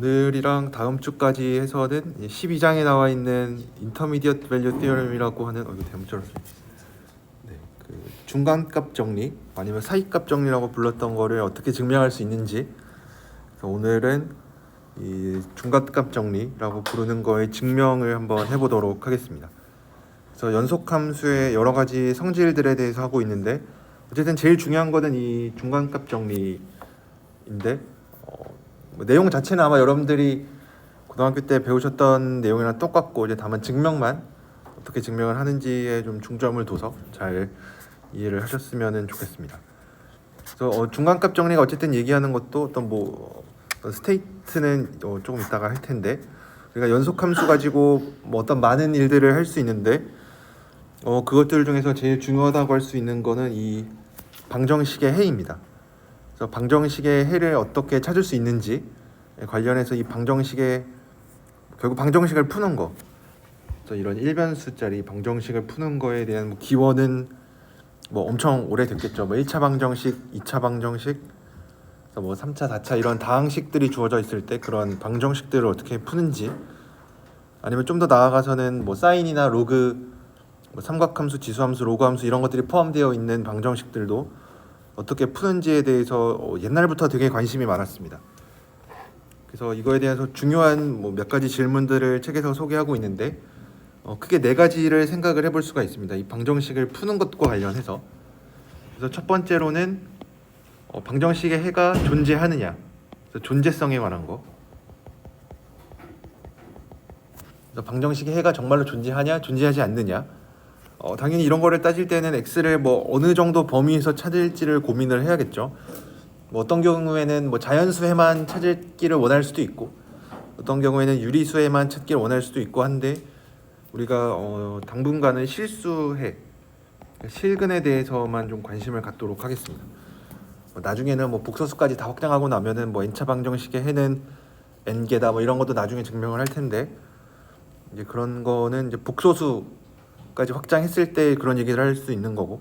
오늘이랑 다음 주까지 해서는 12장에 나와 있는 인터미디엇 밸류 티어럼이라고 하는 이거 대문자로 써. 네, 그 중간값 정리 아니면 사이값 정리라고 불렀던 거를 어떻게 증명할 수 있는지. 그래서 오늘은 이 중간값 정리라고 부르는 거의 증명을 한번 해보도록 하겠습니다. 그래서 연속 함수의 여러 가지 성질들에 대해서 하고 있는데 어쨌든 제일 중요한 거는 이 중간값 정리인데 뭐 내용 자체는 아마 여러분들이 고등학교 때 배우셨던 내용이랑 똑같고 이제 다만 증명만 어떻게 증명을 하는지에 좀 중점을 둬서 잘 이해를 하셨으면 좋겠습니다. 그래서 중간값 정리가 어쨌든 얘기하는 것도 어떤 스테이트는 조금 이따가 할 텐데 우리가 연속 함수 가지고 뭐 어떤 많은 일들을 할 수 있는데 그것들 중에서 제일 중요하다고 할 수 있는 거는 이 방정식의 해입니다. 그래서 방정식의 해를 어떻게 찾을 수 있는지 관련해서 이 방정식의 결국 방정식을 푸는 거, 그래서 이런 일변수짜리 방정식을 푸는 거에 대한 기원은 엄청 오래됐겠죠. 1차 방정식, 2차 방정식, 그래서 3차, 4차 이런 다항식들이 주어져 있을 때 그런 방정식들을 어떻게 푸는지, 아니면 좀 더 나아가서는 사인이나 로그, 삼각함수, 지수함수, 로그함수 이런 것들이 포함되어 있는 방정식들도 어떻게 푸는지에 대해서 옛날부터 되게 관심이 많았습니다. 그래서 이거에 대해서 중요한 몇 가지 질문들을 책에서 소개하고 있는데 크게 네 가지를 생각을 해볼 수가 있습니다. 이 방정식을 푸는 것과 관련해서. 그래서 첫 번째로는 방정식의 해가 존재하느냐, 그래서 존재성에 관한 거. 그래서 방정식의 해가 정말로 존재하냐, 존재하지 않느냐. 당연히 이런 거를 따질 때는 x를 어느 정도 범위에서 찾을지를 고민을 해야겠죠. 어떤 경우에는 자연수에만 찾기를 원할 수도 있고, 어떤 경우에는 유리수에만 찾기를 원할 수도 있고 한데, 우리가 당분간은 실수해, 실근에 대해서만 좀 관심을 갖도록 하겠습니다. 나중에는 복소수까지 다 확장하고 나면은 n차 방정식의 해는 n개다 이런 것도 나중에 증명을 할 텐데, 이제 그런 거는 이제 복소수까지 확장했을 때 그런 얘기를 할 수 있는 거고,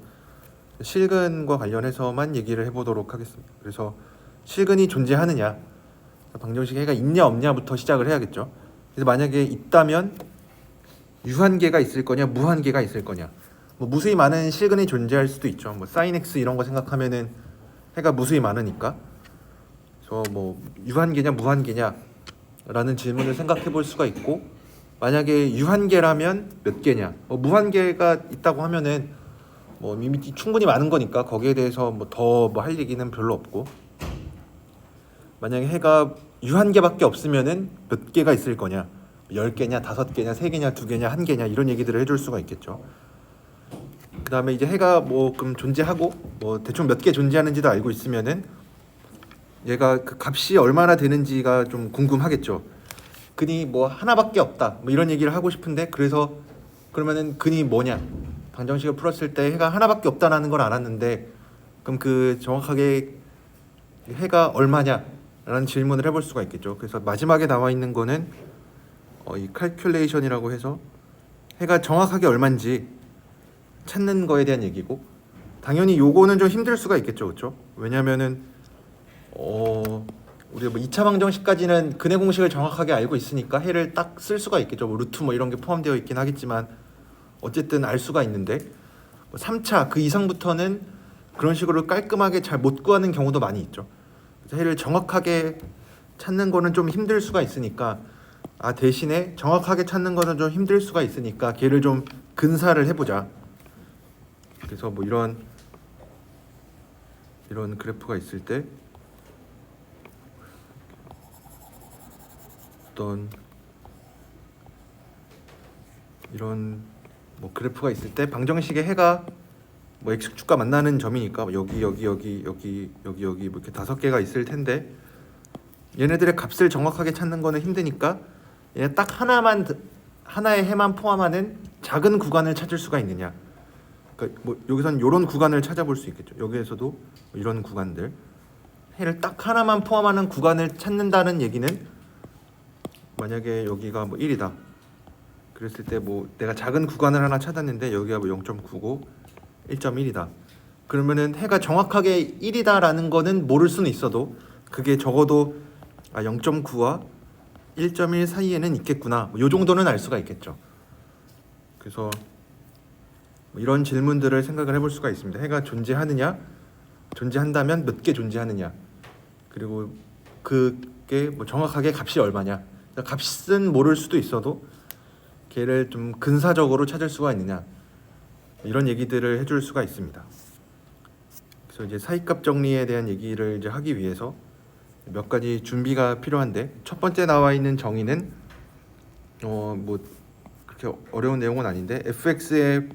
실근과 관련해서만 얘기를 해보도록 하겠습니다. 그래서 실근이 존재하느냐, 방정식의 해가 있냐 없냐부터 시작을 해야겠죠. 그래서 만약에 있다면 유한계가 있을 거냐, 무한계가 있을 거냐. 무수히 많은 실근이 존재할 수도 있죠. sin x 이런 거 생각하면은 해가 무수히 많으니까. 그래서 유한계냐 무한계냐라는 질문을 생각해 볼 수가 있고, 만약에 유한계라면 몇 개냐, 무한계가 있다고 하면은 이미 충분히 많은 거니까 거기에 대해서 더 할 얘기는 별로 없고, 만약에 해가 유한계밖에 없으면은 몇 개가 있을 거냐, 10개냐, 5개냐, 3개냐, 2개냐, 1개냐 이런 얘기들을 해줄 수가 있겠죠. 그 다음에 이제 해가 그럼 존재하고 대충 몇 개 존재하는지도 알고 있으면은 얘가 그 값이 얼마나 되는지가 좀 궁금하겠죠. 근이 하나밖에 없다 이런 얘기를 하고 싶은데, 그래서 그러면은 근이 뭐냐, 방정식을 풀었을 때 해가 하나밖에 없다라는 걸 알았는데, 그럼 그 정확하게 해가 얼마냐라는 질문을 해볼 수가 있겠죠. 그래서 마지막에 나와 있는 거는 이 calculation이라고 해서 해가 정확하게 얼마인지 찾는 거에 대한 얘기고, 당연히 요거는 좀 힘들 수가 있겠죠, 그렇죠? 왜냐면은 우리가 2차 방정식까지는 근의 공식을 정확하게 알고 있으니까 해를 딱 쓸 수가 있겠죠. 루트 이런 게 포함되어 있긴 하겠지만 어쨌든 알 수가 있는데, 3차 그 이상부터는 그런 식으로 깔끔하게 잘 못 구하는 경우도 많이 있죠. 그래서 해를 정확하게 찾는 거는 좀 힘들 수가 있으니까, 대신에 정확하게 찾는 거는 좀 힘들 수가 있으니까 걔를 좀 근사를 해보자. 그래서 이런 그래프가 있을 때 어떤 이런 그래프가 있을 때 방정식의 해가 x축과 만나는 점이니까 여기 이렇게 5개가 있을 텐데, 얘네들의 값을 정확하게 찾는 거는 힘드니까 얘네 딱 하나의 해만 포함하는 작은 구간을 찾을 수가 있느냐. 그러니까 여기서는 이런 구간을 찾아볼 수 있겠죠. 여기에서도 이런 구간들, 해를 딱 하나만 포함하는 구간을 찾는다는 얘기는, 만약에 여기가 1이다 그랬을 때 내가 작은 구간을 하나 찾았는데 여기가 0.9고 1.1이다 그러면은 해가 정확하게 1이다라는 거는 모를 수는 있어도 그게 적어도 0.9와 1.1 사이에는 있겠구나. 이 정도는 알 수가 있겠죠. 그래서 이런 질문들을 생각을 해볼 수가 있습니다. 해가 존재하느냐, 존재한다면 몇 개 존재하느냐, 그리고 그게 뭐 정확하게 값이 얼마냐. 그러니까 값은 모를 수도 있어도 걔를 좀 근사적으로 찾을 수가 있느냐, 이런 얘기들을 해줄 수가 있습니다. 그래서 이제 사이값 정리에 대한 얘기를 이제 하기 위해서 몇 가지 준비가 필요한데, 첫 번째 나와 있는 정의는 뭐 그렇게 어려운 내용은 아닌데, fx의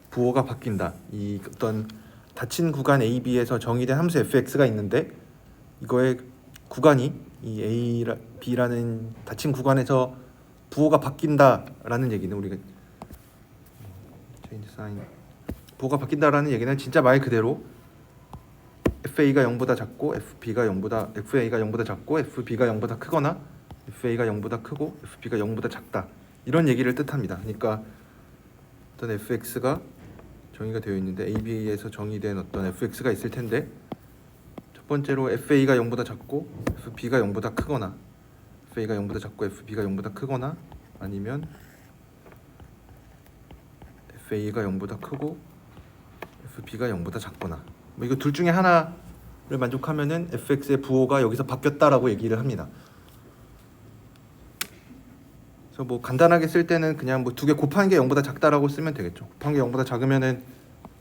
부호가 바뀐다. 이 어떤 닫힌 구간 A, B에서 정의된 함수 fx가 있는데, 이거의 구간이 이 A, B라는 닫힌 구간에서 부호가 바뀐다라는 얘기는, 우리가 change sign, 부호가 바뀐다라는 얘기는 진짜 말 그대로 FA가 0보다 작고 FA가 0보다 작고 FB가 0보다 크거나 FA가 0보다 크고 FB가 0보다 작다, 이런 얘기를 뜻합니다. 그러니까 어떤 fx가 정의가 되어 있는데 AB에서 정의된 어떤 fx가 있을 텐데, 첫 번째로 FA가 0보다 작고 FB가 0보다 크거나, FA가 0보다 작고 FB가 0보다 크거나, 아니면 FA가 0보다 크고 FB가 0보다 작거나, 뭐 이거 둘 중에 하나를 만족하면은 fx의 부호가 여기서 바뀌었다라고 얘기를 합니다. 그래서 뭐 간단하게 쓸 때는 그냥 뭐 두 개 곱한 게 0보다 작다라고 쓰면 되겠죠. 곱한 게 0보다 작으면은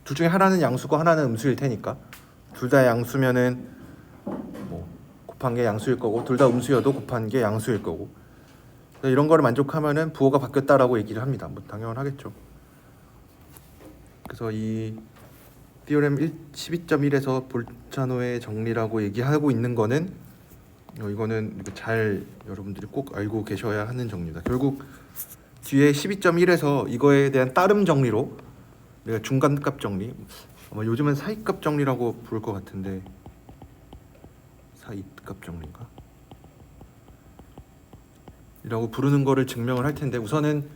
둘 중에 하나는 양수고 하나는 음수일 테니까, 둘 다 양수면은 뭐 곱한 게 양수일 거고, 둘 다 음수여도 곱한 게 양수일 거고, 이런 거를 만족하면은 부호가 바뀌었다라고 얘기를 합니다. 뭐 당연하겠죠. 그래서 이 티오렘 12.1에서 볼차노의 정리라고 얘기하고 있는 거는, 이거는 잘 여러분들이 꼭 알고 계셔야 하는 정리입니다. 결국 뒤에 12.1에서 이거에 대한 따름 정리로, 내가 중간값 정리, 아마 요즘은 사이값 정리라고 부를 것 같은데, 사이값 정리인가? 이라고 부르는 거를 증명을 할 텐데, 우선은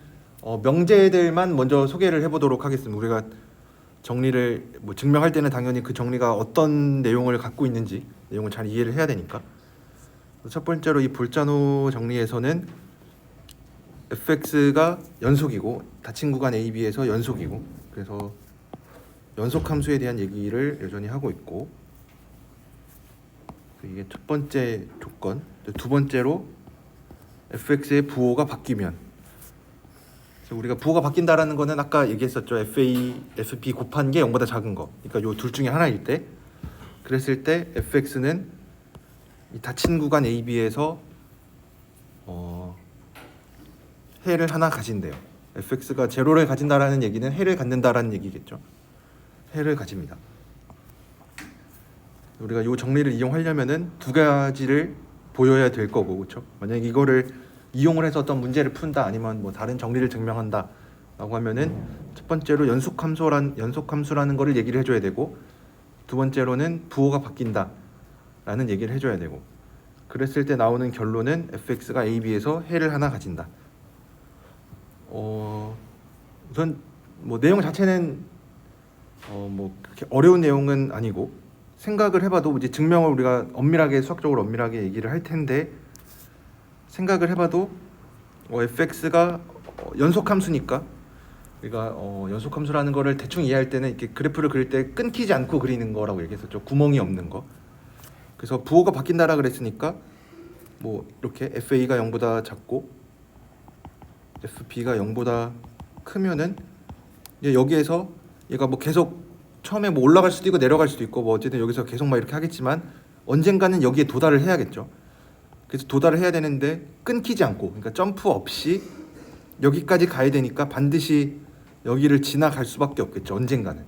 명제들만 먼저 소개를 해보도록 하겠습니다. 우리가 정리를 뭐 증명할 때는 당연히 그 정리가 어떤 내용을 갖고 있는지 내용을 잘 이해를 해야 되니까. 첫 번째로 이 볼자노 정리에서는 fx가 연속이고 닫힌 구간 A, B에서 연속이고, 그래서 연속 함수에 대한 얘기를 여전히 하고 있고, 이게 첫 번째 조건. 두 번째로 fx의 부호가 바뀌면, 그래서 우리가 부호가 바뀐다라는 거는 아까 얘기했었죠. FB 곱한 게 0보다 작은 거. 그러니까 요 둘 중에 하나일 때, 그랬을 때 fx는 이 닫힌 구간 A, B에서 해를 하나 가진대요. fx가 제로를 가진다라는 얘기는 해를 갖는다라는 얘기겠죠. 해를 가집니다. 우리가 이 정리를 이용하려면은 두 가지를 보여야 될 거고, 그렇죠? 만약 이거를 이용을 해서 어떤 문제를 푼다, 아니면 뭐 다른 정리를 증명한다라고 하면은, 첫 번째로 연속함수라는 거를 얘기를 해줘야 되고, 두 번째로는 부호가 바뀐다라는 얘기를 해줘야 되고, 그랬을 때 나오는 결론은 fx가 a, b에서 해를 하나 가진다. 우선 뭐 내용 자체는 뭐 그렇게 어려운 내용은 아니고, 생각을 해봐도 이제 증명을 우리가 수학적으로 엄밀하게 얘기를 할 텐데, 생각을 해봐도 fx가 연속함수니까, 우리가 연속함수라는 거를 대충 이해할 때는 이렇게 그래프를 그릴 때 끊기지 않고 그리는 거라고 얘기했었죠. 구멍이 없는 거. 그래서 부호가 바뀐다라 그랬으니까 뭐 이렇게 FA가 0보다 작고 FB가 0보다 크면은 이제 여기에서 얘가 뭐 계속 처음에 뭐 올라갈 수도 있고 내려갈 수도 있고, 뭐 어쨌든 여기서 계속 막 이렇게 하겠지만 언젠가는 여기에 도달을 해야겠죠. 그래서 도달을 해야 되는데 끊기지 않고, 그러니까 점프 없이 여기까지 가야 되니까 반드시 여기를 지나갈 수밖에 없겠죠. 언젠가는.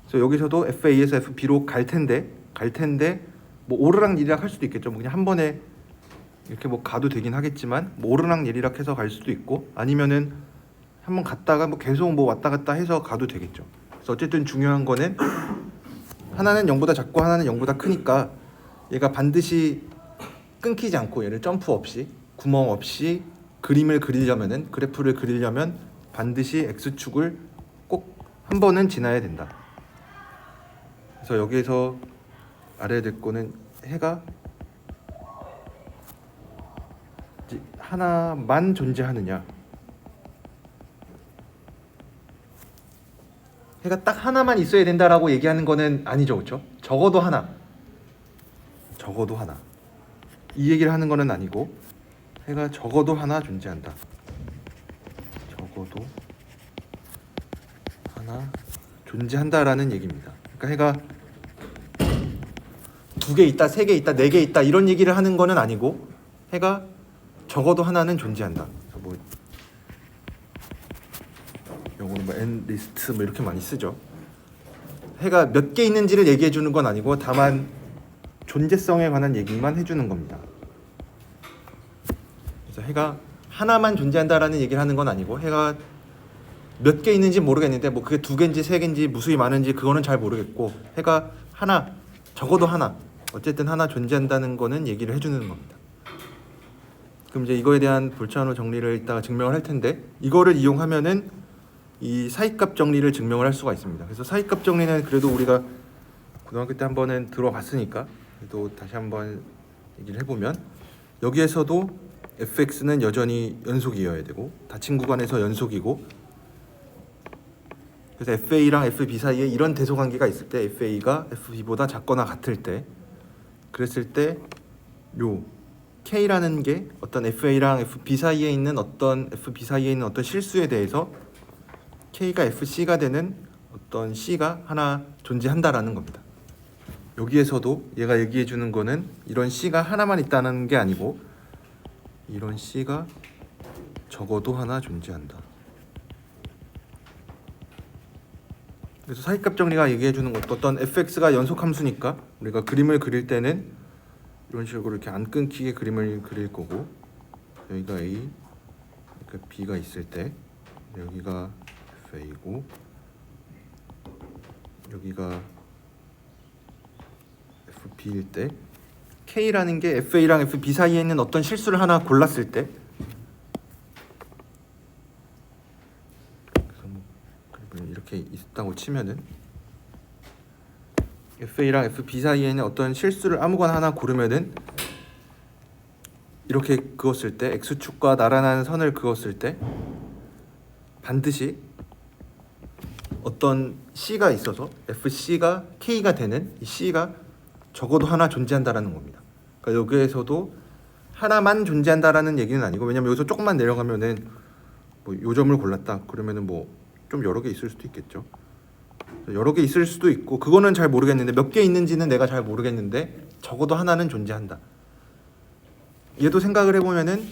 그래서 여기서도 FA에서 FB로 갈 텐데 뭐 오르락내리락 할 수도 있겠죠. 뭐 그냥 한 번에 이렇게 뭐 가도 되긴 하겠지만, 뭐 오르락내리락 해서 갈 수도 있고, 아니면은 한번 갔다가 뭐 계속 뭐 왔다 갔다 해서 가도 되겠죠. 그래서 어쨌든 중요한 거는 하나는 0보다 작고 하나는 0보다 크니까 얘가 반드시 끊기지 않고, 얘를 점프 없이 구멍 없이 그래프를 그리려면 반드시 x축을 꼭 한 번은 지나야 된다. 그래서 여기에서 알아야 될 거는 해가 하나만 존재하느냐? 해가 딱 하나만 있어야 된다라고 얘기하는 거는 아니죠, 그렇죠? 적어도 하나. 이 얘기를 하는 거는 아니고 해가 적어도 하나 존재한다. 적어도 하나 존재한다라는 얘기입니다. 그러니까 해가 2개 있다, 3개 있다, 4개 있다 이런 얘기를 하는 거는 아니고 해가 적어도 하나는 존재한다. 뭐 영어로 뭐 n리스트 뭐 이렇게 많이 쓰죠. 해가 몇 개 있는지를 얘기해 주는 건 아니고 다만 존재성에 관한 얘기만 해주는 겁니다. 그래서 해가 하나만 존재한다라는 얘기를 하는 건 아니고 해가 몇 개 있는지 모르겠는데 뭐 그게 2개인지 3개인지 무수히 많은지 그거는 잘 모르겠고 해가 하나, 적어도 하나, 어쨌든 하나 존재한다는 거는 얘기를 해주는 겁니다. 그럼 이제 이거에 대한 볼차노 정리를 이따가 증명을 할 텐데 이거를 이용하면은 이 사이값 정리를 증명을 할 수가 있습니다. 그래서 사이값 정리는 그래도 우리가 고등학교 때 한 번은 들어봤으니까 그래도 다시 한번 얘기를 해보면 여기에서도 fx는 여전히 연속이어야 되고 닫힌 구간에서 연속이고 그래서 fa랑 fb 사이에 이런 대소관계가 있을 때 fa가 fb보다 작거나 같을 때 그랬을 때 요 k라는 게 어떤 fa랑 fb 사이에 있는 어떤 실수에 대해서 k가 fc가 되는 어떤 c가 하나 존재한다라는 겁니다. 여기에서도 얘가 얘기해 주는 거는 이런 c가 하나만 있다는 게 아니고 이런 c가 적어도 하나 존재한다. 그래서 사이값 정리가 얘기해 주는 것도 어떤 fx가 연속 함수니까 우리가 그림을 그릴 때는 이런 식으로 이렇게 안 끊기게 그림을 그릴 거고 여기가 a, 그러니까 b가 있을 때 여기가 fa고 여기가 fb일 때 k라는 게 fa랑 fb 사이에 있는 어떤 실수를 하나 골랐을 때 그래서 뭐 이렇게 있다고 치면은 fa랑 fb 사이에 있는 어떤 실수를 아무거나 하나 고르면은 이렇게 그었을 때 x축과 나란한 선을 그었을 때 반드시 어떤 c가 있어서 fc가 k가 되는 이 c가 적어도 하나 존재한다라는 겁니다. 그러니까 여기에서도 하나만 존재한다라는 얘기는 아니고 왜냐면 여기서 조금만 내려가면은 뭐 요 점을 골랐다 그러면은 뭐 좀 여러 개 있을 수도 있겠죠. 여러 개 있을 수도 있고 그거는 잘 모르겠는데 몇 개 있는지는 내가 잘 모르겠는데 적어도 하나는 존재한다. 얘도 생각을 해보면은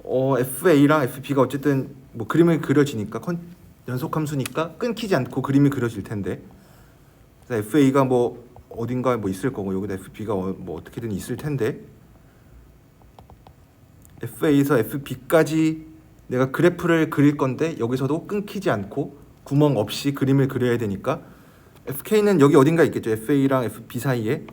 fa랑 fb가 어쨌든 뭐 그림을 그려지니까 연속함수니까 끊기지 않고 그림이 그려질 텐데 fa가 뭐 어딘가에 뭐 있을 거고 여기다 fb가 뭐 어떻게든 있을 텐데 fa에서 fb까지 내가 그래프를 그릴 건데 여기서도 끊기지 않고 구멍 없이 그림을 그려야 되니까 fk는 여기 어딘가 있겠죠. fa랑 fb 사이에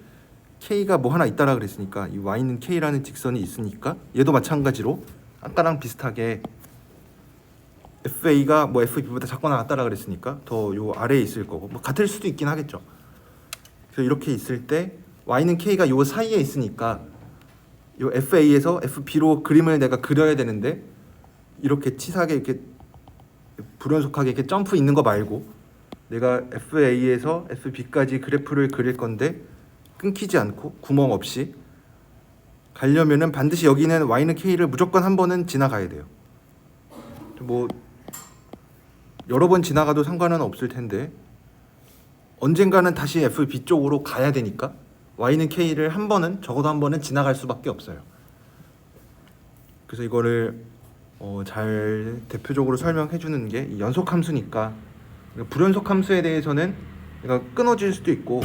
k가 뭐 하나 있다라 그랬으니까 이 y는 k라는 직선이 있으니까 얘도 마찬가지로 아까랑 비슷하게 fa가 뭐 fb보다 작거나 같다라 그랬으니까 더 요 아래에 있을 거고 뭐 같을 수도 있긴 하겠죠. 그래서 이렇게 있을 때 y는 k가 요 사이에 있으니까 요 fa에서 fb로 그림을 내가 그려야 되는데 이렇게 치사하게 이렇게 불연속하게 이렇게 점프 있는 거 말고 내가 fa에서 fb까지 그래프를 그릴 건데 끊기지 않고 구멍 없이 가려면은 반드시 여기는 y는 k를 무조건 한 번은 지나가야 돼요. 뭐 여러 번 지나가도 상관은 없을 텐데 언젠가는 다시 fb 쪽으로 가야 되니까 y는 k를 한 번은 적어도 한 번은 지나갈 수밖에 없어요. 그래서 이거를 잘 대표적으로 설명해 주는 게 이 연속 함수니까 불연속 함수에 대해서는 얘가 끊어질 수도 있고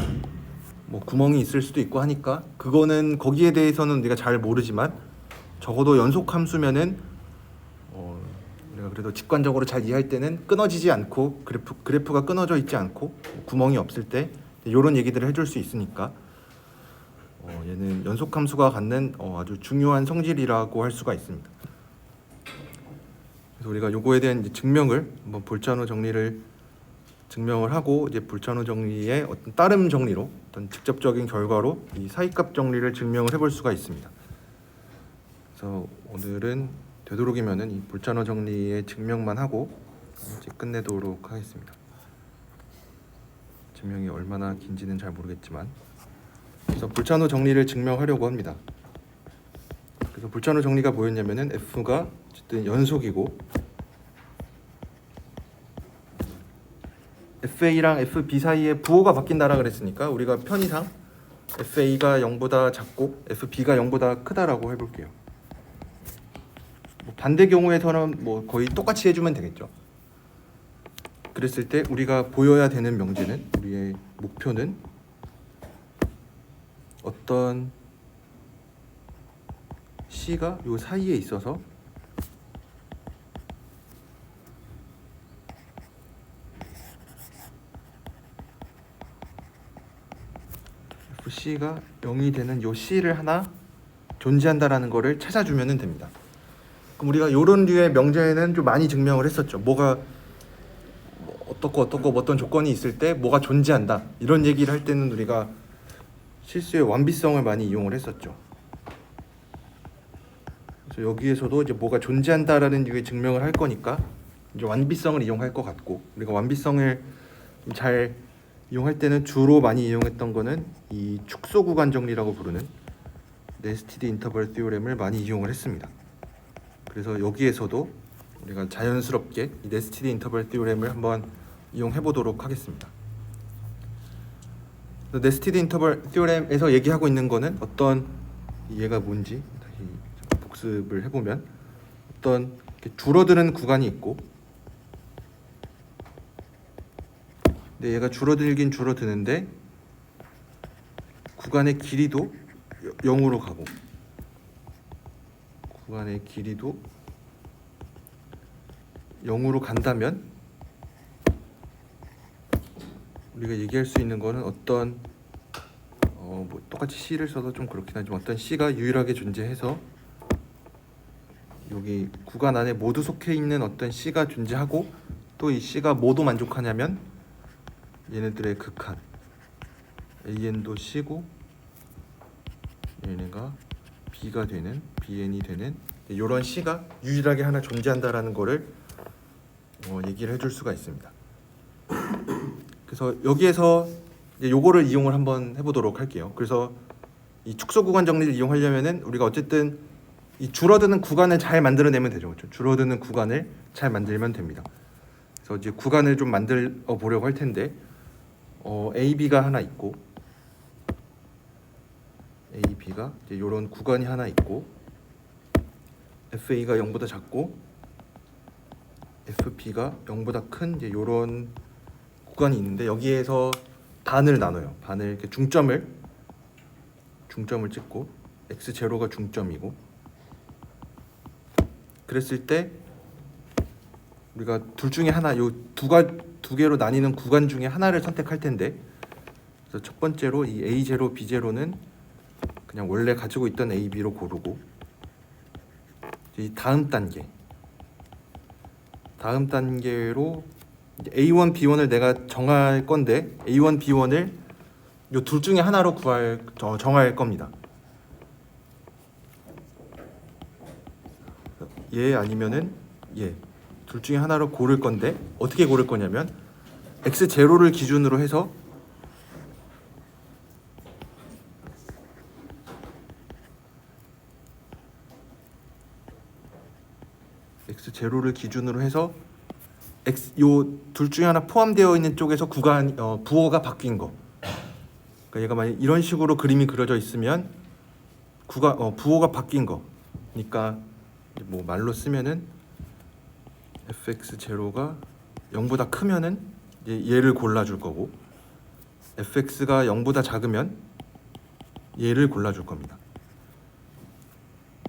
뭐 구멍이 있을 수도 있고 하니까 그거는 거기에 대해서는 우리가 잘 모르지만 적어도 연속 함수면은 우리가 그래도 직관적으로 잘 이해할 때는 끊어지지 않고 그래프가 끊어져 있지 않고 구멍이 없을 때 이런 얘기들을 해줄 수 있으니까 얘는 연속 함수가 갖는 아주 중요한 성질이라고 할 수가 있습니다. 그래서 우리가 요거에 대한 이제 증명을 한번 볼차노 정리를 증명을 하고 이제 볼차노 정리의 어떤 따름 정리로 어떤 직접적인 결과로 이 사이값 정리를 증명을 해볼 수가 있습니다. 그래서 오늘은 되도록이면은 이 볼차너 정리의 증명만 하고 이제 끝내도록 하겠습니다. 증명이 얼마나 긴지는 잘 모르겠지만, 그래서 볼차너 정리를 증명하려고 합니다. 그래서 볼차너 정리가 뭐였냐면은 F가 어쨌든 연속이고 FA랑 FB 사이에 부호가 바뀐다라 그랬으니까 우리가 편의상 FA가 0보다 작고 FB가 0보다 크다라고 해볼게요. 뭐 반대 경우에서는 뭐 거의 똑같이 해주면 되겠죠. 그랬을 때 우리가 보여야 되는 명제는, 우리의 목표는 어떤 C가 요 사이에 있어서 FC가 0이 되는 요 C를 하나 존재한다라는 거를 찾아주면 됩니다. 그럼 우리가 이런 류의 명제에는 좀 많이 증명을 했었죠. 뭐가 어떻고 어떤 조건이 있을 때 뭐가 존재한다, 이런 얘기를 할 때는 우리가 실수의 완비성을 많이 이용을 했었죠. 그래서 여기에서도 이제 뭐가 존재한다라는 류의 증명을 할 거니까 이제 완비성을 이용할 것 같고, 우리가 완비성을 잘 이용할 때는 주로 많이 이용했던 거는 이 축소 구간 정리라고 부르는 네스티드 인터벌 티오렘을 많이 이용을 했습니다. 그래서 여기에서도 우리가 자연스럽게 이 네스티드 인터벌 티오렘을 한번 이용해 보도록 하겠습니다. 네스티드 인터벌 티오렘에서 얘기하고 있는 거는 어떤, 얘가 뭔지 다시 복습을 해보면, 어떤 줄어드는 구간이 있고, 근데 얘가 줄어들긴 줄어드는데 구간의 길이도 0으로 가고, 구간의 길이도 0으로 간다면 우리가 얘기할 수 있는 거는 어떤 뭐 똑같이 C를 써서 좀 그렇긴 하지만 어떤 C가 유일하게 존재해서 여기 구간 안에 모두 속해 있는 어떤 C가 존재하고, 또 이 C가 모두 만족하냐면 얘네들의 극한 AN도 C고 얘네가 B가 되는 BN이 되는 이런 C가 유일하게 하나 존재한다라는 거를 얘기를 해줄 수가 있습니다. 그래서 여기에서 이제 요거를 이용을 한번 해보도록 할게요. 그래서 이 축소 구간 정리를 이용하려면은 우리가 어쨌든 이 줄어드는 구간을 잘 만들어내면 되죠. 그렇죠? 줄어드는 구간을 잘 만들면 됩니다. 그래서 이제 구간을 좀 만들어 보려고 할 텐데, AB가 하나 있고, AB가 이제 이런 구간이 하나 있고, FA가 0보다 작고, FB가 0보다 큰 이제 이런 구간이 있는데, 여기에서 반을 나눠요. 반을 이렇게 중점을 찍고, x0가 중점이고, 그랬을 때 우리가 둘 중에 하나, 요 두 개로 나뉘는 구간 중에 하나를 선택할 텐데, 그래서 첫 번째로 이 A0, B0는 그냥 원래 가지고 있던 AB로 고르고, 이 다음 단계로 A1, B1을 내가 정할 건데, A1, B1을 요 둘 중에 하나로 정할 겁니다. 얘 아니면은 얘, 둘 중에 하나로 고를 건데, 어떻게 고를 거냐면 x0를 기준으로 해서 x0를 기준으로 해서 요 둘 중에 하나 포함되어 있는 쪽에서 구간 부호가 바뀐 거. 그러니까 얘가 만약 이런 식으로 그림이 그려져 있으면 부호가 바뀐 거. 그러니까 뭐 말로 쓰면은 fx0가 0보다 크면은 얘를 골라줄 거고, fx가 0보다 작으면 얘를 골라줄 겁니다.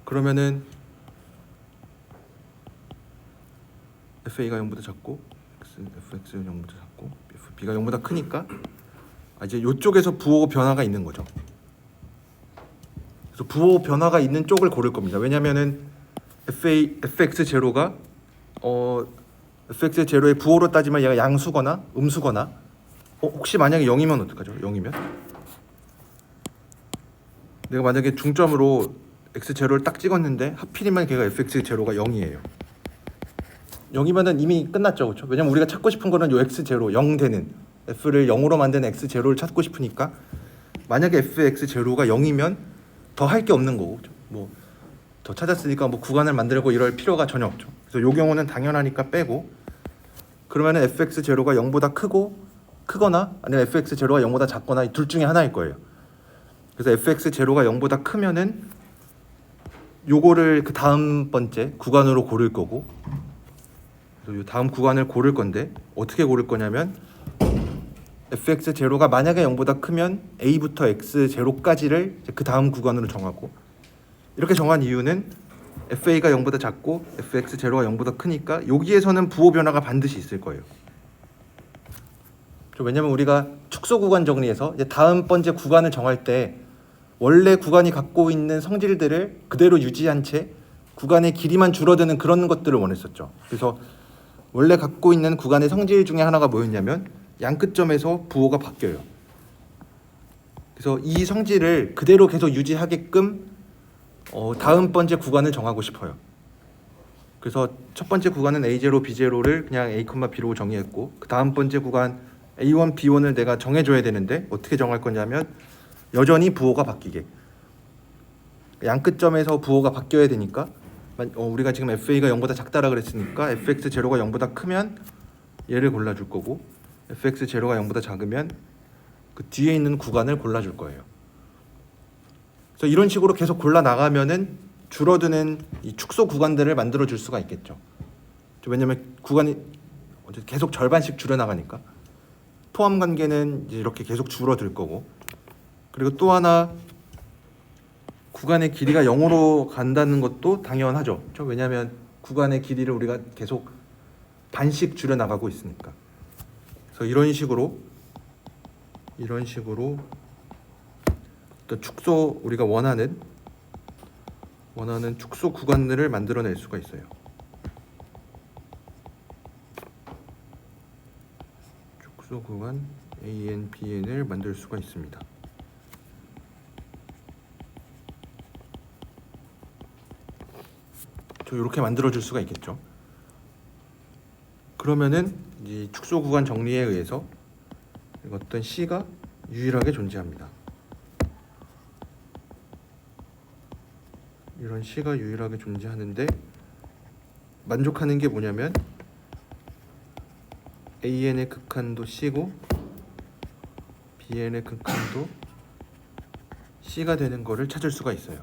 그러면은 FA가 0보다 작고, fx가 0보다 작고, fb가 0보다 크니까 이제 이쪽에서 부호 변화가 있는 거죠. 그래서 부호 변화가 있는 쪽을 고를 겁니다. 왜냐면은 fx0가 fx0의 부호로 따지면 얘가 양수거나 음수거나, 혹시 만약에 0이면 어떡하죠? 0이면 내가 만약에 중점으로 x0를 딱 찍었는데 하필이면 걔가 fx0가 0이에요. 0이면은 이미 끝났죠, 그렇죠? 왜냐면 우리가 찾고 싶은 거는 요 x0 0 되는 f를 0으로 만드는 x0를 찾고 싶으니까 만약에 fx0가 0이면 더 할 게 없는 거고, 그렇죠? 뭐 더 찾았으니까 뭐 구간을 만들고 이럴 필요가 전혀 없죠. 그래서 요 경우는 당연하니까 빼고, 그러면은 fx0가 0보다 크거나 아니면 fx0가 0보다 작거나 이 둘 중에 하나일 거예요. 그래서 fx0가 0보다 크면은 요거를 그 다음 번째 구간으로 고를 거고, 그래서 요 다음 구간을 고를 건데 어떻게 고를 거냐면 fx0가 만약에 0보다 크면 a부터 x0까지를 그 다음 구간으로 정하고, 이렇게 정한 이유는 fa가 0보다 작고 fx0가 0보다 크니까 여기에서는 부호 변화가 반드시 있을 거예요. 왜냐면 우리가 축소 구간 정리해서 이제 다음 번째 구간을 정할 때 원래 구간이 갖고 있는 성질들을 그대로 유지한 채 구간의 길이만 줄어드는 그런 것들을 원했었죠. 그래서 원래 갖고 있는 구간의 성질 중에 하나가 뭐였냐면 양끝점에서 부호가 바뀌어요. 그래서 이 성질을 그대로 계속 유지하게끔 다음 번째 구간을 정하고 싶어요. 그래서 첫 번째 구간은 A0, B0를 그냥 A, B로 정의했고, 그 다음 번째 구간 A1, B1을 내가 정해줘야 되는데 어떻게 정할 거냐면 여전히 부호가 바뀌게, 양끝점에서 부호가 바뀌어야 되니까 우리가 지금 FA가 0보다 작다라 그랬으니까 FX0가 0보다 크면 얘를 골라줄 거고, FX0가 0보다 작으면 그 뒤에 있는 구간을 골라줄 거예요. 그래서 이런 식으로 계속 골라 나가면은 줄어드는 이 축소 구간들을 만들어 줄 수가 있겠죠. 왜냐면 구간이 계속 절반씩 줄여 나가니까 포함 관계는 이렇게 계속 줄어들 거고, 그리고 또 하나 구간의 길이가 0으로 간다는 것도 당연하죠. 그렇죠? 왜냐하면 구간의 길이를 우리가 계속 반씩 줄여 나가고 있으니까. 그래서 이런 식으로 어떤 축소, 우리가 원하는 축소 구간들을 만들어낼 수가 있어요. 축소 구간 AN, BN을 만들 수가 있습니다. 이렇게 만들어줄 수가 있겠죠. 그러면은 이 축소 구간 정리에 의해서 어떤 C가 유일하게 존재합니다. 이런 C가 유일하게 존재하는데 만족하는 게 뭐냐면 AN의 극한도 C고 BN의 극한도 C가 되는 거를 찾을 수가 있어요.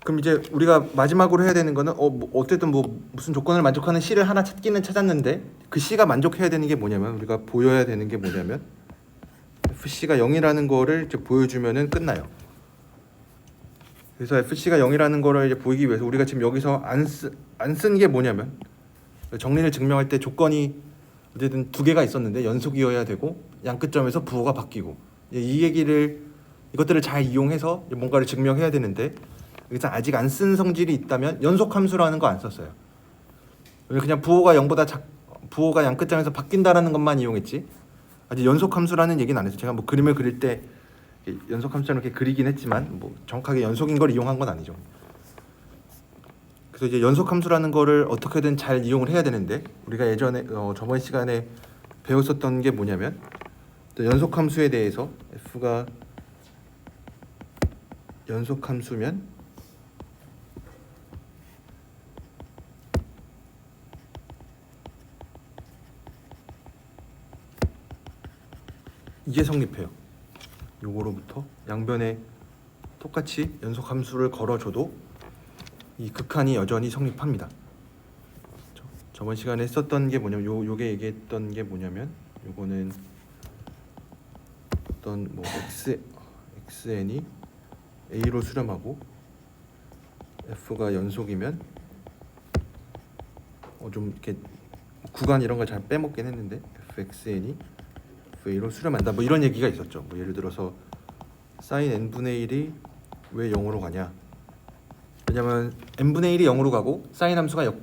그럼 이제 우리가 마지막으로 해야 되는 거는 어쨌든 뭐 무슨 조건을 만족하는 C를 하나 찾기는 찾았는데 그 C가 만족해야 되는 게 뭐냐면, 우리가 보여야 되는 게 뭐냐면 FC가 0이라는 거를 이제 보여주면은 끝나요. 그래서 FC가 0이라는 거를 이제 보이기 위해서 우리가 지금 여기서 안 쓴 게 뭐냐면, 정리를 증명할 때 조건이 어쨌든 두 개가 있었는데 연속이어야 되고 양끝점에서 부호가 바뀌고, 이것들을 잘 이용해서 뭔가를 증명해야 되는데, 여기서 아직 안 쓴 성질이 있다면 연속 함수라는 거 안 썼어요. 그냥 부호가 양끝점에서 바뀐다라는 것만 이용했지 아직 연속 함수라는 얘기는 안 했어요. 제가 뭐 그림을 그릴 때 연속 함수처럼 이렇게 그리긴 했지만 뭐 정확하게 연속인 걸 이용한 건 아니죠. 그래서 이제 연속 함수라는 거를 어떻게든 잘 이용을 해야 되는데, 우리가 예전에 저번 시간에 배웠었던 게 뭐냐면, 또 연속 함수에 대해서 F가 연속 함수면 이게 성립해요. 요거로부터 양변에 똑같이 연속 함수를 걸어줘도 이 극한이 여전히 성립합니다. 저번 시간에 썼던 게 뭐냐면 요게 얘기했던 게 뭐냐면, 요거는 어떤 뭐 xn이 a로 수렴하고 f가 연속이면 좀 이렇게 구간 이런 걸 잘 빼먹긴 했는데 fxn이 fA로 수렴한다, 뭐 이런 얘기가 있었죠. 뭐 예를 들어서 sin n분의 1이 왜 0으로 가냐, 왜냐면 n분의 1이 0으로 가고 sin 함수가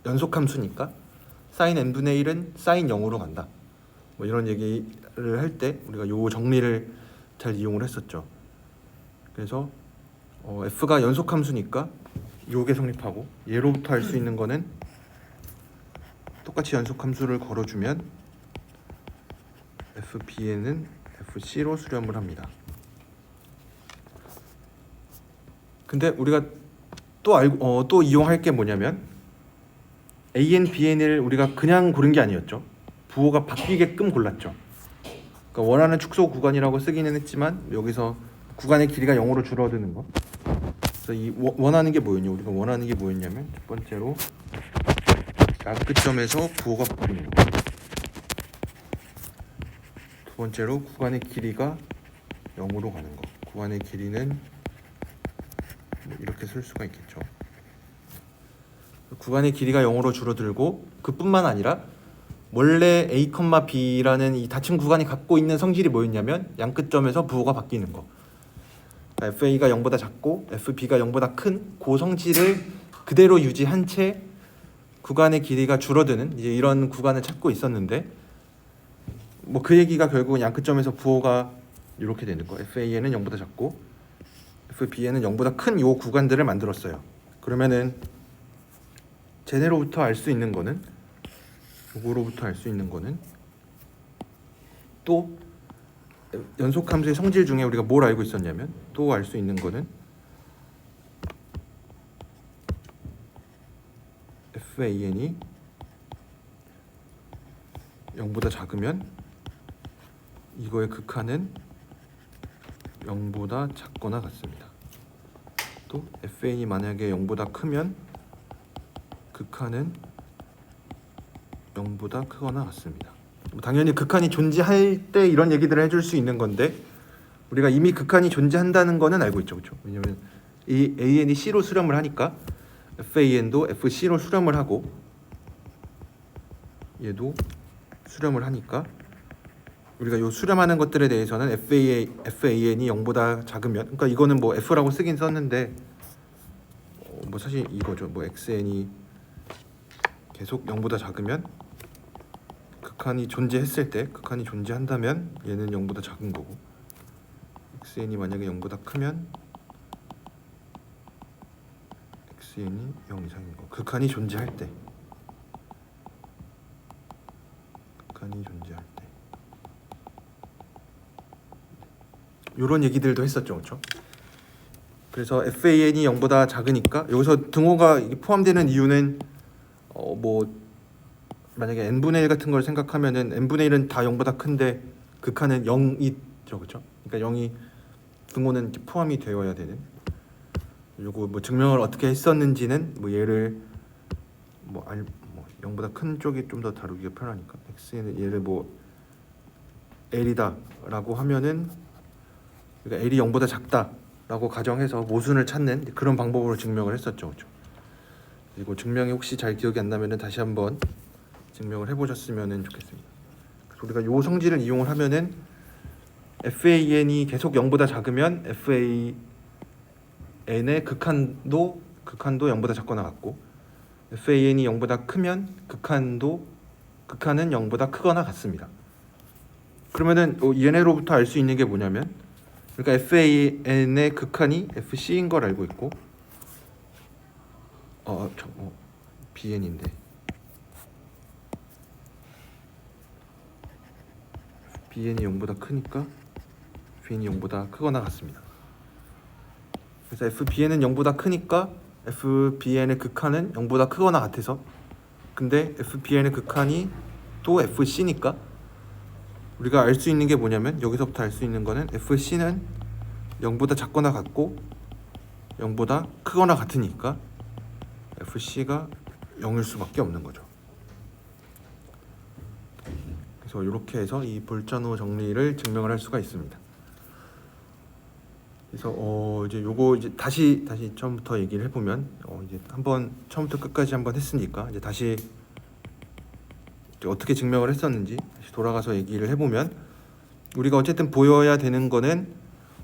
연속 함수니까 sin n분의 1은 sin 0으로 간다, 뭐 이런 얘기를 할 때 우리가 요 정리를 잘 이용을 했었죠. 그래서 f가 연속 함수니까 요게 성립하고, 얘로부터 알 수 있는 거는 똑같이 연속 함수를 걸어주면 fbn은 fc로 수렴을 합니다. 근데 우리가 또 이용할 게 뭐냐면, an, bn을 우리가 그냥 고른 게 아니었죠. 부호가 바뀌게끔 골랐죠. 그러니까 원하는 축소 구간이라고 쓰기는 했지만 여기서 구간의 길이가 0으로 줄어드는 거. 그래서 이 원하는 게 뭐였냐? 우리가 원하는 게 뭐였냐면, 첫 번째로 약끝점에서 부호가 바뀌는 거. 두 번째로 구간의 길이가 0으로 가는 거. 구간의 길이는 뭐 이렇게 쓸 수가 있겠죠. 구간의 길이가 0으로 줄어들고, 그뿐만 아니라 원래 a, b라는 이 닫힌 구간이 갖고 있는 성질이 뭐였냐면 양끝점에서 부호가 바뀌는 거. 그러니까 fa가 0보다 작고 fb가 0보다 큰 그 성질을 그대로 유지한 채 구간의 길이가 줄어드는 이제 이런 구간을 찾고 있었는데, 뭐 그 얘기가 결국은 양끝점에서 부호가 이렇게 되는 거. fan은 0보다 작고 fb는 0보다 큰 요 구간들을 만들었어요. 그러면은 쟤네로부터 알 수 있는 거는, 요거로부터 알 수 있는 거는 또 연속 함수의 성질 중에 우리가 뭘 알고 있었냐면, 또 알 수 있는 거는 fan이 0보다 작으면 이거의 극한은 0보다 작거나 같습니다. 또 fan이 만약에 0보다 크면 극한은 0보다 크거나 같습니다. 당연히 극한이 존재할 때 이런 얘기들을 해줄 수 있는 건데, 우리가 이미 극한이 존재한다는 거는 알고 있죠, 그렇죠? 왜냐면 이 an이 c로 수렴을 하니까 fan도 fc로 수렴을 하고, 얘도 수렴을 하니까 우리가 요 수렴하는 것들에 대해서는 fan이 0보다 작으면, 그러니까 이거는 뭐 f라고 쓰긴 썼는데 뭐 사실 이거죠. 뭐 xn이 계속 0보다 작으면, 극한이 존재했을 때, 극한이 존재한다면 얘는 0보다 작은 거고, xn이 만약에 0보다 크면 xn이 0 이상인 거. 극한이 존재할 때, 극한이 존재할 때 요런 얘기들도 했었죠, 그렇죠? 그래서 fan이 0보다 작으니까 여기서 등호가 포함되는 이유는 뭐 만약에 n분의 1 같은 걸 생각하면은 n분의 1은 다 0보다 큰데 극한은 0이죠, 그렇죠? 그러니까 0이 등호는 포함이 되어야 되는. 요거 뭐 증명을 어떻게 했었는지는 뭐 얘를 뭐 0보다 큰 쪽이 좀 더 다루기가 편하니까, x는 얘를 뭐 l이다라고 하면은, 그러니까 l이 0보다 작다라고 가정해서 모순을 찾는 그런 방법으로 증명을 했었죠, 그렇죠? 그리고 증명이 혹시 잘 기억이 안 나면은 다시 한번 증명을 해보셨으면 좋겠습니다. 그래서 우리가 요 성질을 이용을 하면은 fan이 계속 0보다 작으면 fan의 극한도 0보다 작거나 같고, fan이 0보다 크면 극한은 0보다 크거나 같습니다. 그러면은 얘네로부터 알 수 있는 게 뭐냐면, 그러니까 fan의 극한이 fc인 걸 알고 있고, bn인데 bn이 0보다 크니까 fn이 0보다 크거나 같습니다. 그래서 fbn은 0보다 크니까 fbn의 극한은 0보다 크거나 같아서, 근데 fbn의 극한이 또 fc니까 우리가 알 수 있는 게 뭐냐면, 여기서부터 알 수 있는 거는 fc는 0보다 작거나 같고 0보다 크거나 같으니까 fc가 0일 수밖에 없는 거죠. 그래서 이렇게 해서 이 볼자노 정리를 증명을 할 수가 있습니다. 그래서 이제 요거 이제 다시 처음부터 얘기를 해보면, 이제 한번 처음부터 끝까지 한번 했으니까 이제 다시 어떻게 증명을 했었는지 다시 돌아가서 얘기를 해보면, 우리가 어쨌든 보여야 되는 거는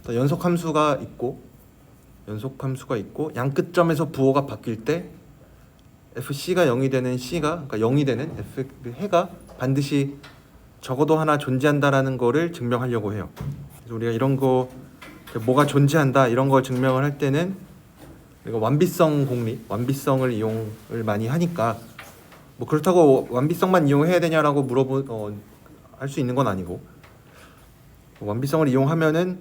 연속 함수가 있고 양끝점에서 부호가 바뀔 때 fc가 0이 되는 c가, 그러니까 0이 되는 f 해가 반드시 적어도 하나 존재한다라는 거를 증명하려고 해요. 그래서 우리가 이런 거 뭐가 존재한다 이런 걸 증명을 할 때는 우리가 완비성 공리, 완비성을 이용을 많이 하니까 뭐 그렇다고 완비성만 이용해야 되냐라고 할 수 있는 건 아니고 완비성을 이용하면은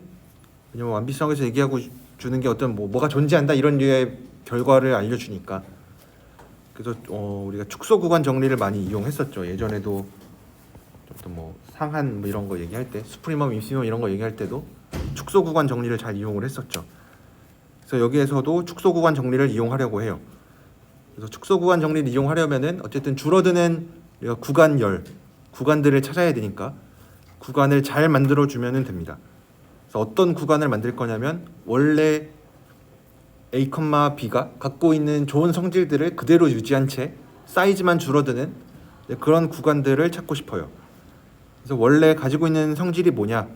왜냐면 완비성에서 얘기하고 주는 게 어떤 뭐가 존재한다 이런 류의 결과를 알려주니까 그래서 우리가 축소 구간 정리를 많이 이용했었죠. 예전에도 어떤 뭐 상한 뭐 이런 거 얘기할 때 수프리멈, 임시멈 이런 거 얘기할 때도 축소 구간 정리를 잘 이용을 했었죠. 그래서 여기에서도 축소 구간 정리를 이용하려고 해요. 그래서 축소 구간 정리를 이용하려면은 어쨌든 줄어드는 우리가 구간들을 찾아야 되니까 구간을 잘 만들어 주면은 됩니다. 그래서 어떤 구간을 만들 거냐면 원래 A, B가 갖고 있는 좋은 성질들을 그대로 유지한 채 사이즈만 줄어드는 그런 구간들을 찾고 싶어요. 그래서 원래 가지고 있는 성질이 뭐냐?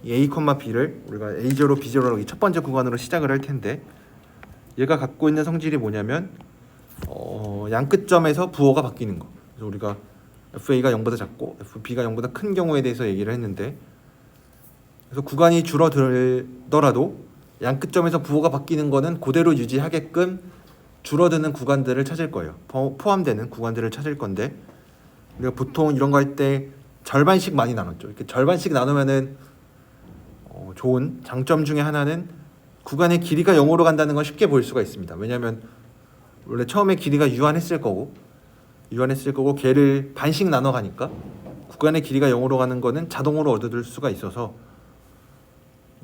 이 A, B를 우리가 A0, B0라고 이 첫 번째 구간으로 시작을 할 텐데 얘가 갖고 있는 성질이 뭐냐면 양끝점에서 부호가 바뀌는 거. 그래서 우리가 FA가 0보다 작고 FB가 0보다 큰 경우에 대해서 얘기를 했는데 그래서 구간이 줄어들더라도 양끝점에서 부호가 바뀌는 거는 그대로 유지하게끔 줄어드는 구간들을 찾을 거예요. 포함되는 구간들을 찾을 건데 우리가 보통 이런 거 할 때 절반씩 많이 나눴죠. 이렇게 절반씩 나누면은 좋은 장점 중에 하나는 구간의 길이가 0으로 간다는 걸 쉽게 볼 수가 있습니다. 왜냐하면 원래 처음에 길이가 유한했을 거고 걔를 반씩 나눠 가니까 구간의 길이가 0으로 가는 거는 자동으로 얻어들 수가 있어서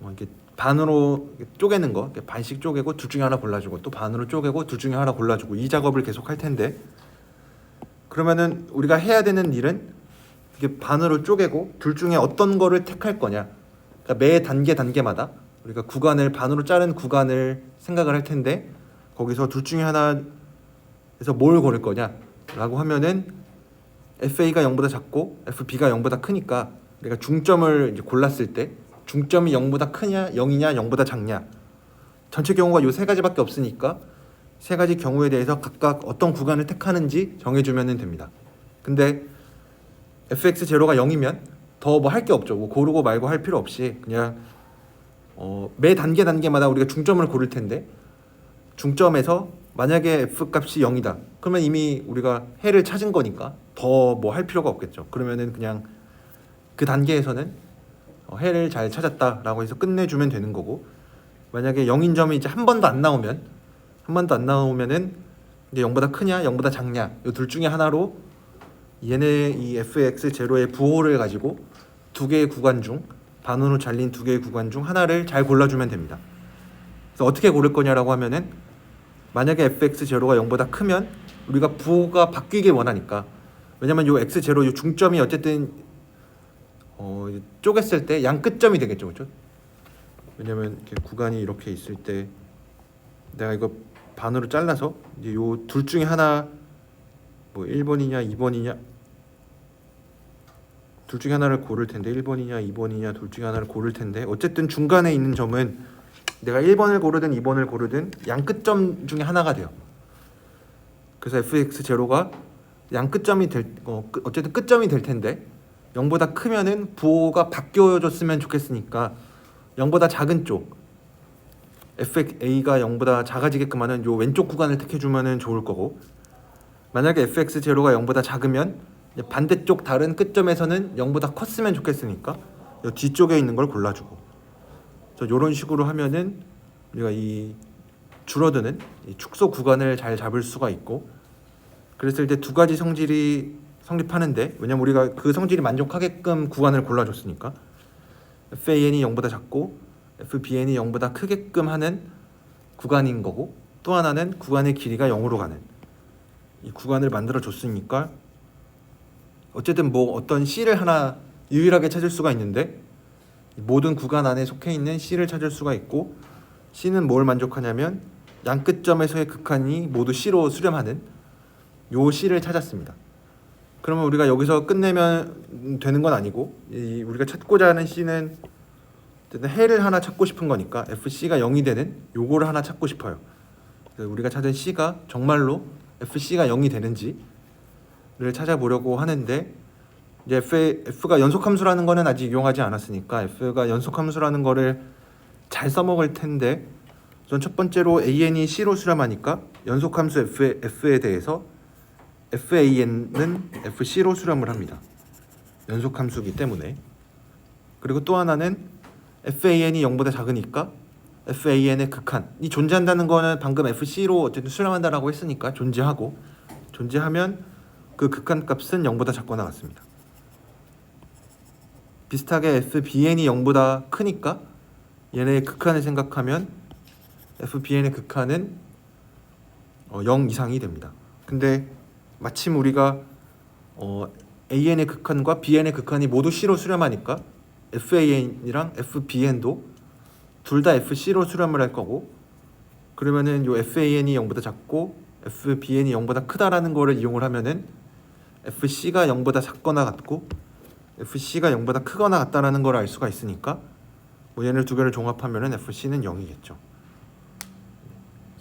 이렇게 반으로 쪼개는 거, 반씩 쪼개고 둘 중에 하나 골라주고 또 반으로 쪼개고 둘 중에 하나 골라주고 이 작업을 계속 할 텐데 그러면은 우리가 해야 되는 일은 이게 반으로 쪼개고 둘 중에 어떤 거를 택할 거냐. 그러니까 매 단계마다 우리가 구간을 반으로 자른 구간을 생각을 할 텐데 거기서 둘 중에 하나에서 뭘 고를 거냐라고 하면은 FA가 0보다 작고 FB가 0보다 크니까 우리가 중점을 이제 골랐을 때 중점이 0보다 크냐 0이냐 0보다 작냐 전체 경우가 요 세 가지밖에 없으니까 세 가지 경우에 대해서 각각 어떤 구간을 택하는지 정해주면 됩니다. 근데 fx0가 0이면 더 뭐 할 게 없죠. 뭐 고르고 말고 할 필요 없이 그냥 매 단계마다 우리가 중점을 고를 텐데 중점에서 만약에 f 값이 0이다. 그러면 이미 우리가 해를 찾은 거니까 더 뭐 할 필요가 없겠죠. 그러면은 그냥 그 단계에서는 해를 잘 찾았다라고 해서 끝내주면 되는 거고 만약에 0인 점이 이제 한 번도 안 나오면은 이제 0보다 크냐 0보다 작냐 이 둘 중에 하나로 얘네 이 fx0의 부호를 가지고 두 개의 구간 중 반으로 잘린 두 개의 구간 중 하나를 잘 골라주면 됩니다. 그래서 어떻게 고를 거냐라고 하면은 만약에 fx0가 0보다 크면 우리가 부호가 바뀌길 원하니까 왜냐면 요 x0 요 중점이 어쨌든 쪼갰을 때 양 끝점이 되겠죠, 그렇죠? 왜냐면 이렇게 구간이 이렇게 있을 때 내가 이거 반으로 잘라서 이제 요 둘 중에 하나 뭐 1번이냐 2번이냐 둘 중에 하나를 고를 텐데 1번이냐 2번이냐 둘 중에 하나를 고를 텐데 어쨌든 중간에 있는 점은 내가 1번을 고르든 2번을 고르든 양 끝점 중에 하나가 돼요. 그래서 fx0가 양 끝점이 어쨌든 끝점이 될 텐데 0보다 크면은 부호가 바뀌어줬으면 좋겠으니까 0보다 작은 쪽 fxa가 0보다 작아지게끔 하는 요 왼쪽 구간을 택해주면 좋을 거고 만약에 fx0가 0보다 작으면 반대쪽 다른 끝점에서는 0보다 컸으면 좋겠으니까 요 뒤쪽에 있는 걸 골라주고 그래서 이런 식으로 하면은 우리가 이 줄어드는 이 축소 구간을 잘 잡을 수가 있고 그랬을 때 두 가지 성질이 성립하는데 왜냐면 우리가 그 성질이 만족하게끔 구간을 골라줬으니까 FAN이 0보다 작고 FBN이 0보다 크게끔 하는 구간인 거고 또 하나는 구간의 길이가 0으로 가는 이 구간을 만들어 줬으니까 어쨌든 뭐 어떤 C를 하나 유일하게 찾을 수가 있는데 모든 구간 안에 속해 있는 C를 찾을 수가 있고 C는 뭘 만족하냐면 양 끝점에서의 극한이 모두 C로 수렴하는 요 C를 찾았습니다. 그러면 우리가 여기서 끝내면 되는 건 아니고 우리가 찾고자 하는 C는 해를 하나 찾고 싶은 거니까 FC가 0이 되는 요거를 하나 찾고 싶어요. 우리가 찾은 C가 정말로 FC가 0이 되는지를 찾아보려고 하는데 이제 F가 연속함수라는 거는 아직 이용하지 않았으니까 F가 연속함수라는 거를 잘 써먹을 텐데, 우선 첫 번째로 an이 c로 수렴하니까 연속함수 f에 대해서 fan은 fc로 수렴을 합니다. 연속함수기 때문에. 그리고 또 하나는 fan이 0보다 작으니까 fan의 극한이 존재한다는 거는 방금 fc로 어쨌든 수렴한다라고 했으니까 존재하면 그 극한 값은 0보다 작거나 같습니다. 비슷하게 fbn이 0보다 크니까 얘네의 극한을 생각하면 fbn의 극한은 0 이상이 됩니다. 근데 마침 우리가 an의 극한과 bn의 극한이 모두 c로 수렴하니까 fan이랑 fbn도 둘 다 fc로 수렴을 할 거고, 그러면은 요 fan이 0보다 작고 fbn이 0보다 크다라는 거를 이용을 하면은 fc가 0보다 작거나 같고 fc가 0보다 크거나 같다라는 걸 알 수가 있으니까 뭐 얘네 두 개를 종합하면은 fc는 0이겠죠.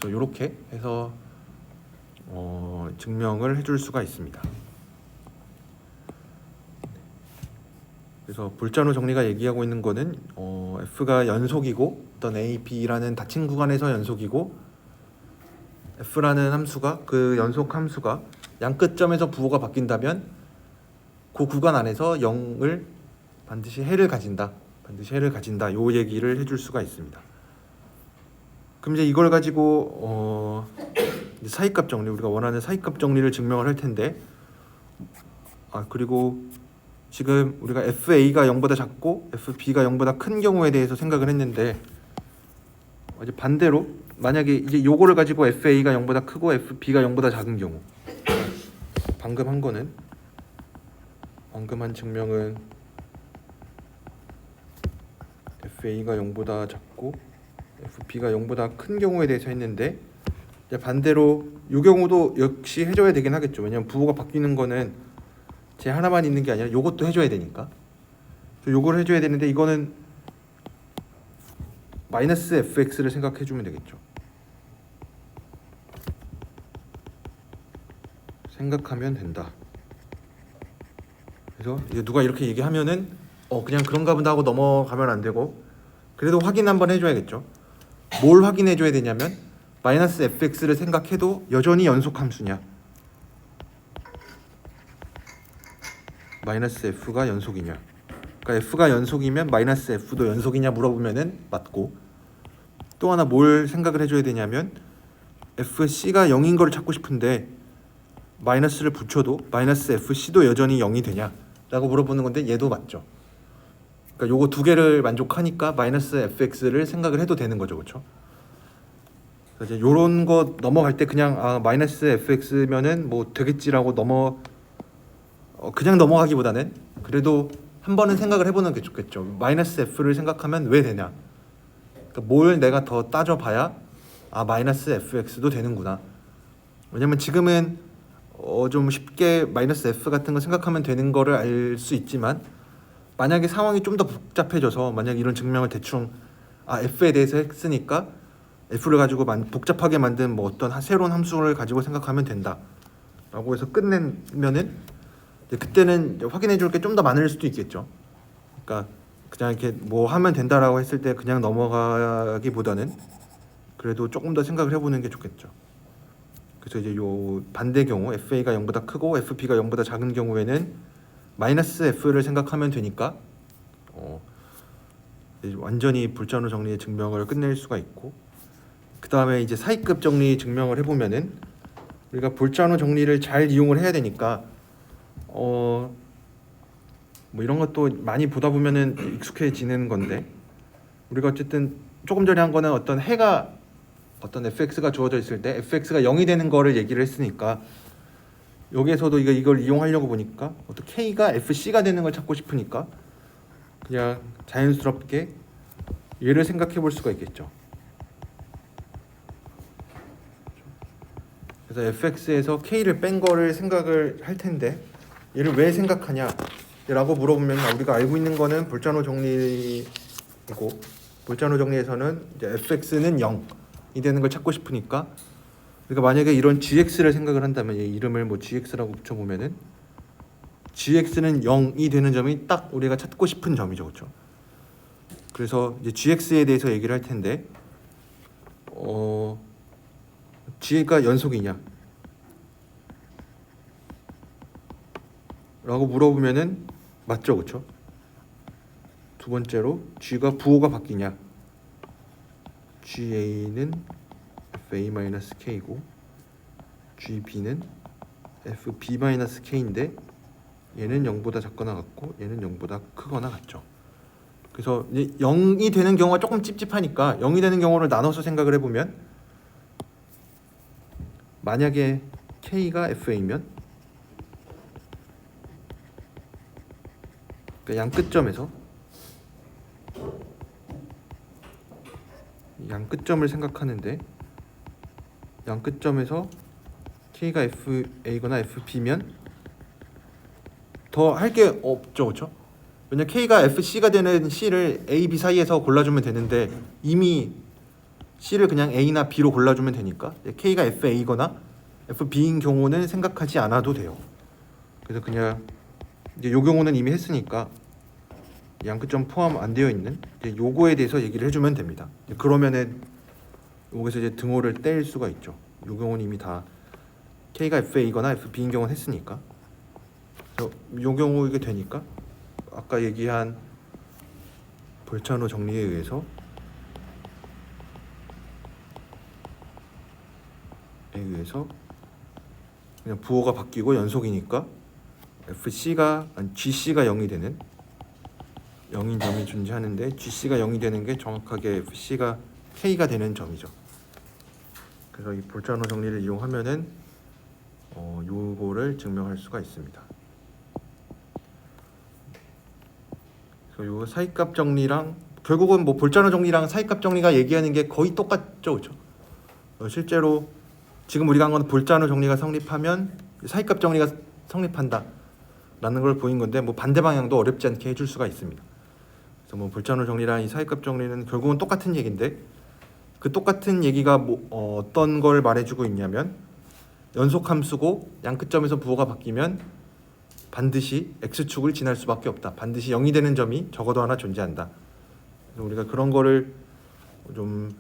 그래서 이렇게 해서 증명을 해줄 수가 있습니다. 그래서 볼자노 정리가 얘기하고 있는 거는 f가 연속이고 어떤 a, b라는 닫힌 구간에서 연속이고 f라는 함수가 그 연속 함수가 양 끝점에서 부호가 바뀐다면 그 구간 안에서 0을 반드시 해를 가진다. 요 얘기를 해줄 수가 있습니다. 그럼 이제 이걸 가지고 사이값 정리, 우리가 원하는 사이값 정리를 증명을 할 텐데, 그리고 지금 우리가 FA가 0보다 작고 FB가 0보다 큰 경우에 대해서 생각을 했는데, 이제 반대로 만약에 이제 요거를 가지고 FA가 0보다 크고 FB가 0보다 작은 경우, 방금 한 증명은 FA가 0보다 작고 FB가 0보다 큰 경우에 대해서 했는데, 이제 반대로 이 경우도 역시 해줘야 되긴 하겠죠. 왜냐면 부호가 바뀌는 거는 제 하나만 있는 게 아니라 요것도 해줘야 되니까. 요걸 해줘야 되는데 이거는 마이너스 fx를 생각해 주면 되겠죠. 생각하면 된다. 그래서 누가 이렇게 얘기하면은 그냥 그런가 보다 하고 넘어가면 안 되고, 그래도 확인 한번 해줘야겠죠. 뭘 확인해 줘야 되냐면 마이너스 fx를 생각해도 여전히 연속 함수냐, 마이너스 f가 연속이냐. 그러니까 f가 연속이면 마이너스 f도 연속이냐 물어보면은 맞고, 또 하나 뭘 생각을 해줘야 되냐면 fc가 0인 걸 찾고 싶은데 마이너스를 붙여도 마이너스 fc도 여전히 0이 되냐 라고 물어보는 건데 얘도 맞죠. 그러니까 요거 두 개를 만족하니까 마이너스 fx를 생각을 해도 되는 거죠. 그렇죠? 그래서 이제 요런 거 넘어갈 때 그냥 마이너스 fx면은 뭐 되겠지라고 그냥 넘어가기보다는 그래도 한 번은 생각을 해보는 게 좋겠죠. 마이너스 f를 생각하면 왜 되냐, 그러니까 뭘 내가 더 따져봐야 마이너스 fx도 되는구나. 왜냐면 지금은 좀 쉽게 마이너스 f 같은 거 생각하면 되는 거를 알 수 있지만, 만약에 상황이 좀 더 복잡해져서 만약 이런 증명을 대충 f에 대해서 했으니까 f를 가지고 복잡하게 만든 뭐 어떤 새로운 함수를 가지고 생각하면 된다 라고 해서 끝내면은 그때는 확인해 줄 게 좀 더 많을 수도 있겠죠. 그러니까 그냥 이렇게 뭐 하면 된다라고 했을 때 그냥 넘어가기보다는 그래도 조금 더 생각을 해보는 게 좋겠죠. 그래서 이제 요 반대 경우 FA가 0보다 크고 FB가 0보다 작은 경우에는 마이너스 F를 생각하면 되니까 완전히 볼자노 정리의 증명을 끝낼 수가 있고, 그 다음에 이제 사이급 정리 증명을 해보면은 우리가 볼자노 정리를 잘 이용을 해야 되니까 뭐 이런 것도 많이 보다 보면은 익숙해지는 건데, 우리가 어쨌든 조금 전에 한 거는 어떤 fx가 주어져 있을 때 fx가 0이 되는 거를 얘기를 했으니까, 여기에서도 이걸 이용하려고 보니까 어떤 k가 fc가 되는 걸 찾고 싶으니까 그냥 자연스럽게 얘를 생각해 볼 수가 있겠죠. 그래서 fx에서 k를 뺀 거를 생각을 할 텐데, 얘를 왜 생각하냐 라고 물어보면 우리가 알고 있는 거는 볼자노 정리이고, 볼자노 정리에서는 이제 fx는 0이 되는 걸 찾고 싶으니까, 그러니까 만약에 이런 gx를 생각을 한다면 얘 이름을 뭐 gx라고 붙여보면은 gx는 0이 되는 점이 딱 우리가 찾고 싶은 점이죠. 그렇죠? 그래서 이제 gx에 대해서 얘기를 할 텐데 g가 연속이냐 라고 물어보면은 맞죠, 그렇죠? 두 번째로 g가 부호가 바뀌냐, ga는 fa-k고 gb는 fb-k인데 얘는 0보다 작거나 같고 얘는 0보다 크거나 같죠. 그래서 이제 0이 되는 경우가 조금 찝찝하니까 0이 되는 경우를 나눠서 생각을 해보면, 만약에 k가 fa면 그러니까 양 끝점을 생각하는데, 양 끝점에서 k가 fa거나 fb면 더 할 게 없죠, 그렇죠? 왜냐 k가 fc가 되는 c를 a, b 사이에서 골라주면 되는데 이미 c를 그냥 a나 b로 골라주면 되니까 k가 fa거나 fb인 경우는 생각하지 않아도 돼요. 그래서 그냥 이제 요 경우는 이미 했으니까 양끝점 포함 안 되어 있는 이제 요거에 대해서 얘기를 해주면 됩니다. 그러면은 여기서 이제 등호를 뗄 수가 있죠. 요 경우는 이미 다 k가 fa거나 fb인 경우는 했으니까. 그래서 요 경우 이게 되니까 아까 얘기한 볼차노 정리에 의해서 그냥 부호가 바뀌고 연속이니까 GC가 0이 되는 0인 점이 존재하는데 GC가 0이 되는 게 정확하게 FC가 K가 되는 점이죠. 그래서 이 볼차노 정리를 이용하면은 요거를 증명할 수가 있습니다. 그래서 요 사이값 정리랑 결국은 뭐 볼차노 정리랑 사이값 정리가 얘기하는 게 거의 똑같죠, 그렇죠? 실제로 지금 우리가 한 건 볼차노 정리가 성립하면 사이값 정리가 성립한다 라는 걸 보인 건데, 뭐 반대 방향도 어렵지 않게 해줄 수가 있습니다. 그래서 뭐 볼차노 정리랑 이 사이값 정리는 결국은 똑같은 얘기인데, 그 똑같은 얘기가 어떤 걸 말해주고 있냐면, 연속함수고 양끝점에서 부호가 바뀌면 반드시 x축을 지날 수밖에 없다. 반드시 0이 되는 점이 적어도 하나 존재한다. 그래서 우리가 그런 거를 좀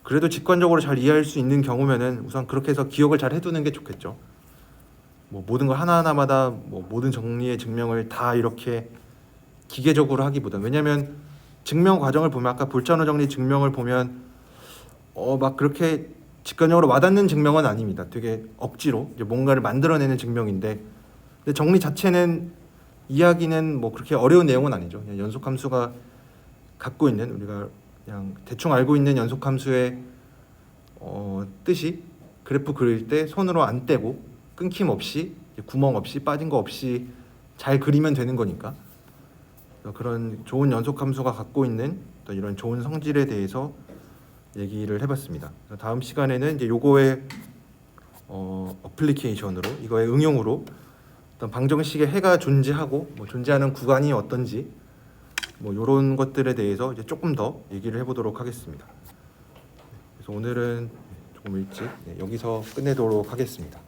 그래도 직관적으로 잘 이해할 수 있는 경우면은 우선 그렇게 해서 기억을 잘 해두는 게 좋겠죠. 뭐 모든 걸 하나하나마다 뭐 모든 정리의 증명을 다 이렇게 기계적으로 하기보다, 왜냐면 증명 과정을 보면 아까 볼차노 정리 증명을 보면 막 그렇게 직관적으로 와닿는 증명은 아닙니다. 되게 억지로 이제 뭔가를 만들어내는 증명인데, 근데 정리 자체는 이야기는 뭐 그렇게 어려운 내용은 아니죠. 그냥 연속함수가 갖고 있는, 우리가 그냥 대충 알고 있는 연속함수의 뜻이 그래프 그릴 때 손으로 안 떼고 끊김없이 구멍 없이 빠진 거 없이 잘 그리면 되는 거니까, 그런 좋은 연속함수가 갖고 있는 또 이런 좋은 성질에 대해서 얘기를 해봤습니다. 다음 시간에는 이제 요거의 어플리케이션으로, 이거의 응용으로 어떤 방정식의 해가 존재하고 뭐 존재하는 구간이 어떤지 뭐 이런 것들에 대해서 이제 조금 더 얘기를 해보도록 하겠습니다. 그래서 오늘은 조금 일찍 여기서 끝내도록 하겠습니다.